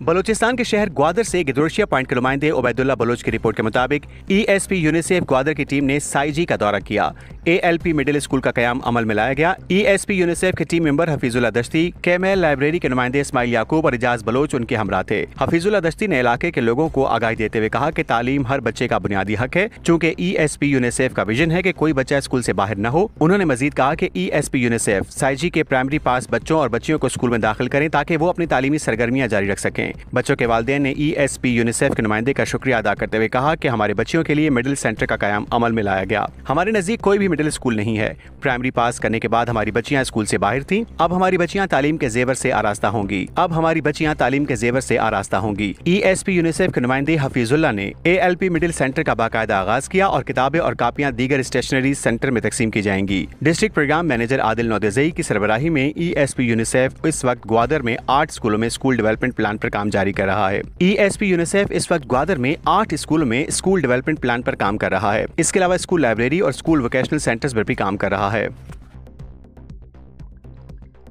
बलूचिस्तान के शहर ग्वादर से गिदरोशिया पॉइंट के नुमाइंदे उबैदुल्ला बलोच की रिपोर्ट के मुताबिक ESP यूनिसेफ ग्वादर की टीम ने साइजी का दौरा किया। ALP मिडिल स्कूल का कयाम अमल में लाया गया। ESP यूनिसेफ के team member Hafizullah Dashti, camel library के नुमाइंदे इस्माइल याकूब और इजाज बलोच उनके हमरा थे। हफीजुल्ला दश्ती ने इलाके के लोगों को आगाही देते हुए कहा कि तालीम हर बच्चे का बुनियादी हक है। चूंकि ESP यूनिसेफ का विजन है कि कोई बच्चा स्कूल से बाहर न हो। उन्होंने मजीद कहा कि ESP यूनिसेफ साइजी के प्राइमरी पास बच्चों और बच्चियों को स्कूल में दाखिल करें ताकि वो अपनी तालीमी सरगर्मियां जारी रख सकें। बच्चों के वालिदैन ने ESP यूनिसेफ के नुमाइंदे का शुक्रिया अदा करते हुए कहा कि हमारे बच्चियों के लिए मिडिल सेंटर का कयाम अमल में लाया गया। हमारे नजदीक कोई भी मिडिल स्कूल नहीं है। प्राइमरी पास करने के बाद हमारी बच्चियां स्कूल से बाहर थीं। अब हमारी बच्चियां तालीम के जेवर से आरास्ता होंगी। ESP यूनिसेफ के नुमाइंदे हफीजुल्ला ने ALP मिडिल सेंटर का बाकायदा आगाज किया और किताबें और कापियां दीगर स्टेशनरी सेंटर में तकसीम की जाएंगी। डिस्ट्रिक्ट प्रोग्राम मैनेजर आदिल नौदेज़ई की सरबराही में ESP यूनिसेफ इस वक्त ग्वादर में 8 स्कूलों में स्कूल डेवलपमेंट प्लान पर काम जारी कर रहा है। ESP यूनिसेफ इस वक्त ग्वादर में 8 स्कूलों में स्कूल डेवलपमेंट प्लान पर काम कर रहा है। इसके अलावा स्कूल लाइब्रेरी और स्कूल वोकेशनल सेंटर्स पर भी काम कर रहा है।